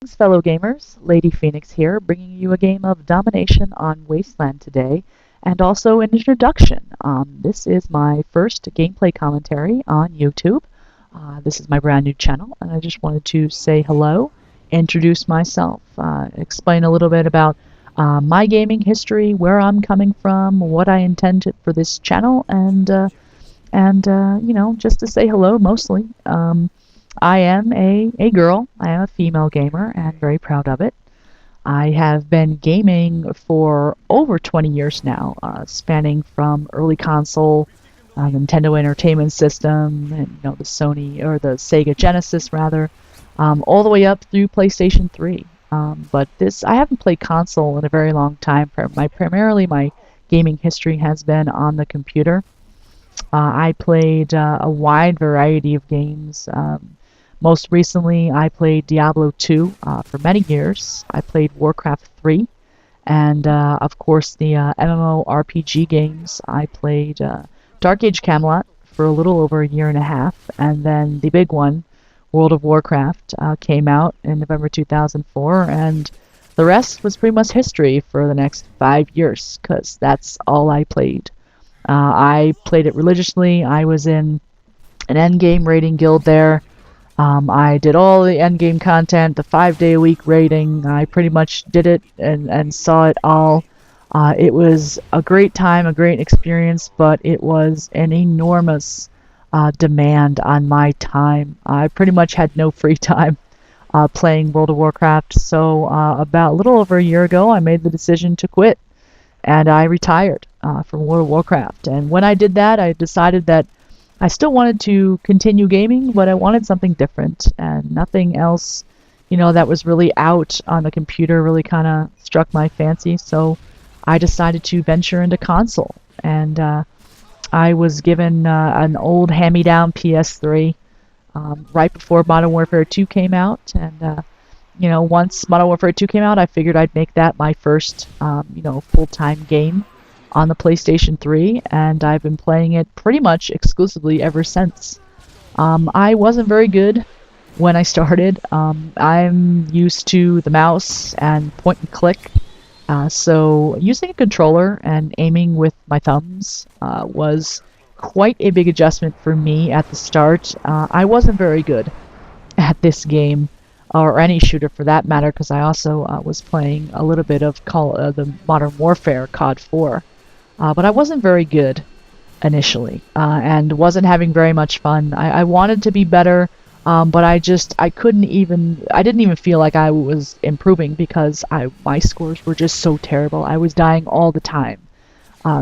Greetings, fellow gamers. Lady Phoenix here, bringing you a game of Domination on Wasteland today, and also an introduction. This is my first gameplay commentary on YouTube. This is my brand new channel, and I just wanted to say hello, introduce myself, explain a little bit about my gaming history, where I'm coming from, what I intend for this channel, and just to say hello mostly. I am a girl. I am a female gamer and very proud of it. I have been gaming for over 20 years now, spanning from early console, Nintendo Entertainment System, and the Sony or the Sega Genesis rather, all the way up through PlayStation 3. But I haven't played console in a very long time. Primarily my gaming history has been on the computer. I played a wide variety of games. Most recently, I played Diablo 2 for many years. I played Warcraft 3, and of course the MMORPG games. I played Dark Age Camelot for a little over a year and a half, and then the big one, World of Warcraft, came out in November 2004, and the rest was pretty much history for the next 5 years, because that's all I played. I played it religiously. I was in an endgame raiding guild there. I did all the endgame content, the 5-day-a-week raiding. I pretty much did it and saw it all. It was a great time, a great experience, but it was an enormous demand on my time. I pretty much had no free time playing World of Warcraft. So about a little over a year ago, I made the decision to quit, and I retired from World of Warcraft. And when I did that, I decided that I still wanted to continue gaming, but I wanted something different, and nothing else, that was really out on the computer really kind of struck my fancy. So I decided to venture into console, and I was given an old hand-me-down PS3 right before Modern Warfare 2 came out, and once Modern Warfare 2 came out, I figured I'd make that my first, full-time game on the PlayStation 3, and I've been playing it pretty much exclusively ever since. I wasn't very good when I started. I'm used to the mouse and point and click, so using a controller and aiming with my thumbs was quite a big adjustment for me at the start. I wasn't very good at this game, or any shooter for that matter, because I also was playing a little bit of the Modern Warfare COD 4. But I wasn't very good initially, and wasn't having very much fun. I wanted to be better, but I didn't even feel like I was improving, because my scores were just so terrible. I was dying all the time.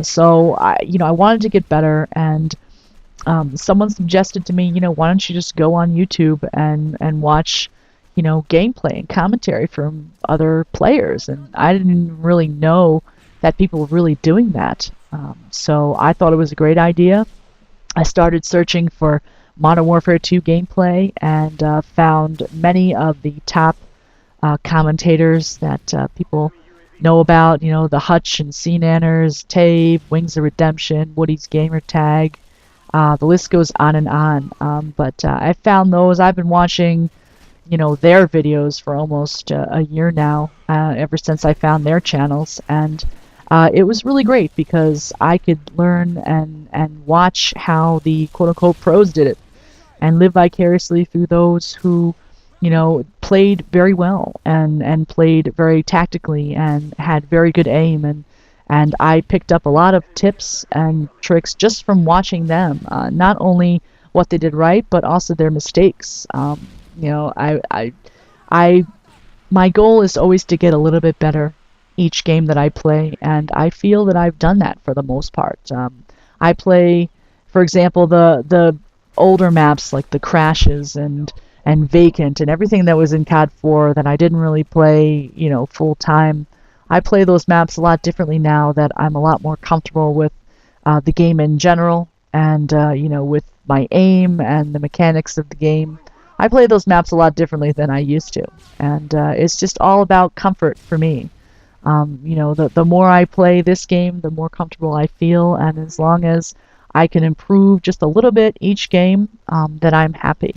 So I wanted to get better, and someone suggested to me, why don't you just go on YouTube and watch, gameplay and commentary from other players. And I didn't really know that people were really doing that. So I thought it was a great idea. I started searching for Modern Warfare 2 gameplay, and found many of the top commentators that people know about, the Hutch and Nanners, Tave, Wings of Redemption, Woody's Gamertag. The list goes on and on. But I found those. I've been watching their videos for almost a year now, ever since I found their channels, and it was really great because I could learn and watch how the quote-unquote pros did it, and live vicariously through those who, played very well and played very tactically and had very good aim, and I picked up a lot of tips and tricks just from watching them. Not only what they did right, but also their mistakes. My goal is always to get a little bit better each game that I play, and I feel that I've done that for the most part. I play, for example, the older maps like the Crashes and Vacant and everything that was in COD 4 that I didn't really play, full time. I play those maps a lot differently now that I'm a lot more comfortable with the game in general, and with my aim and the mechanics of the game. I play those maps a lot differently than I used to, and it's just all about comfort for me. The more I play this game, the more comfortable I feel, and as long as I can improve just a little bit each game, then I'm happy.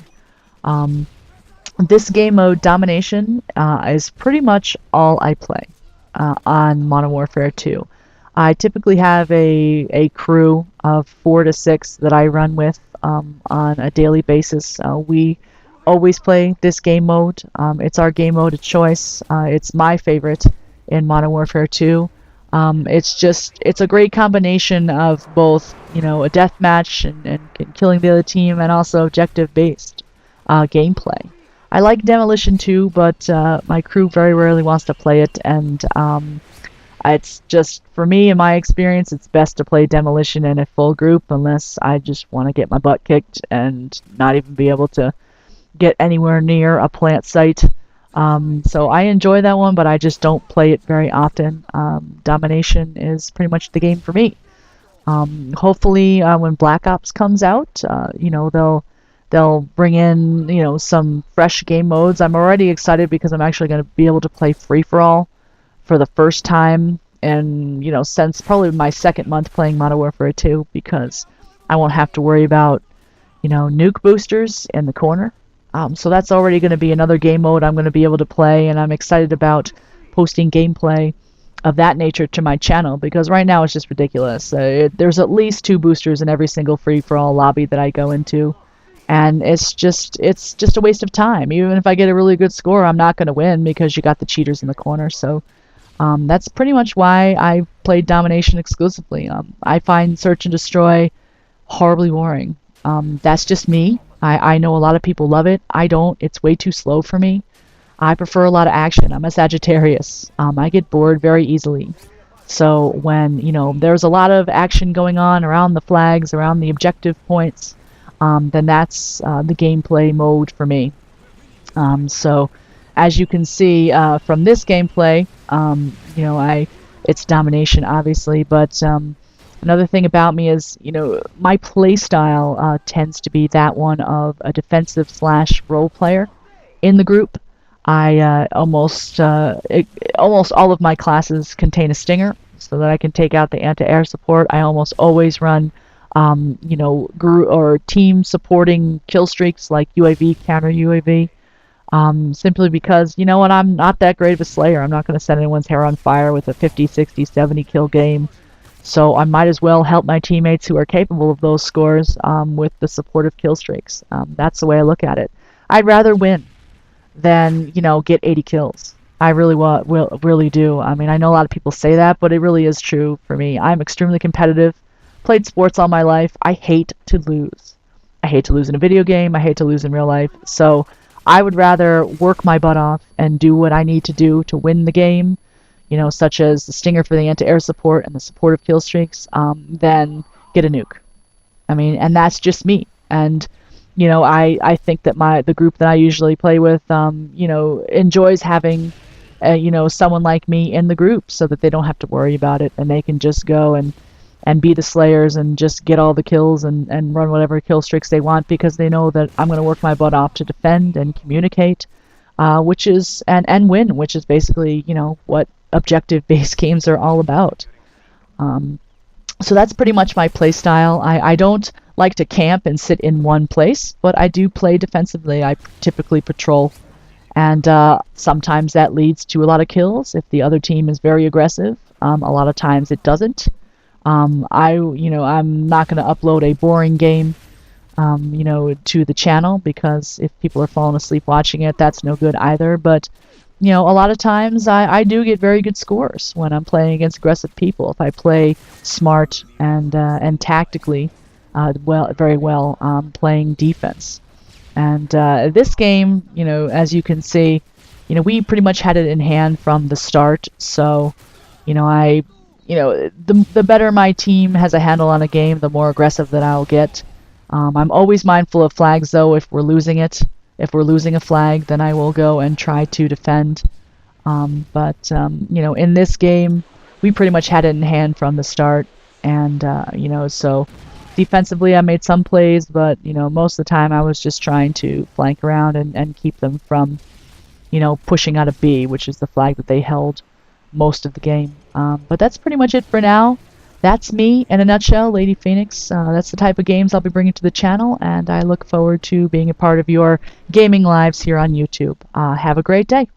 This game mode, Domination, is pretty much all I play on Modern Warfare 2. I typically have a crew of 4 to 6 that I run with on a daily basis. We always play this game mode. It's our game mode of choice. It's my favorite in Modern Warfare 2. It's a great combination of both, a deathmatch and killing the other team, and also objective-based gameplay. I like Demolition too, but my crew very rarely wants to play it, and it's just, for me, in my experience, it's best to play Demolition in a full group unless I just want to get my butt kicked and not even be able to get anywhere near a plant site. So I enjoy that one, but I just don't play it very often. Domination is pretty much the game for me. Hopefully, when Black Ops comes out, they'll bring in some fresh game modes. I'm already excited because I'm actually going to be able to play free for all for the first time, and since probably my second month playing Modern Warfare 2, because I won't have to worry about nuke boosters in the corner. So that's already going to be another game mode I'm going to be able to play, and I'm excited about posting gameplay of that nature to my channel, because right now it's just ridiculous. There's at least 2 boosters in every single free-for-all lobby that I go into, and it's just a waste of time. Even if I get a really good score, I'm not going to win because you got the cheaters in the corner. So that's pretty much why I played Domination exclusively. I find Search and Destroy horribly boring. That's just me. I know a lot of people love it. I don't. It's way too slow for me. I prefer a lot of action. I'm a Sagittarius. I get bored very easily. So when, there's a lot of action going on around the flags, around the objective points, then that's the gameplay mode for me. So as you can see from this gameplay, it's Domination, obviously, but another thing about me is, my playstyle tends to be that one of a defensive / role player in the group. I almost all of my classes contain a stinger, so that I can take out the anti-air support. I almost always run, team supporting kill streaks like UAV, counter UAV. Simply because, I'm not that great of a slayer. I'm not going to set anyone's hair on fire with a 50, 60, 70 kill game. So I might as well help my teammates who are capable of those scores with the supportive kill streaks. That's the way I look at it. I'd rather win than, get 80 kills. I really do. I mean, I know a lot of people say that, but it really is true for me. I'm extremely competitive. Played sports all my life. I hate to lose. I hate to lose in a video game. I hate to lose in real life. So I would rather work my butt off and do what I need to do to win the game, such as the stinger for the anti-air support and the supportive kill streaks, than get a nuke. I mean, and that's just me. And, I think that the group that I usually play with, enjoys having, someone like me in the group, so that they don't have to worry about it, and they can just go and be the slayers and just get all the kills and run whatever kill streaks they want, because they know that I'm going to work my butt off to defend and communicate, which is and win, which is basically what objective-based games are all about. So that's pretty much my play style. I don't like to camp and sit in one place, but I do play defensively. I typically patrol, and sometimes that leads to a lot of kills if the other team is very aggressive. A lot of times it doesn't. I'm not going to upload a boring game, to the channel, because if people are falling asleep watching it, that's no good either. But, a lot of times I do get very good scores when I'm playing against aggressive people. If I play smart and tactically, very well, playing defense. And this game, as you can see, we pretty much had it in hand from the start. So, the better my team has a handle on a game, the more aggressive that I'll get. I'm always mindful of flags, though. If we're losing a flag, then I will go and try to defend. But in this game, we pretty much had it in hand from the start. And, so defensively I made some plays, but, most of the time I was just trying to flank around and keep them from, pushing out of B, which is the flag that they held most of the game. But that's pretty much it for now. that's me in a nutshell, Lady Phoenix. That's the type of games I'll be bringing to the channel, and I look forward to being a part of your gaming lives here on YouTube. Have a great day.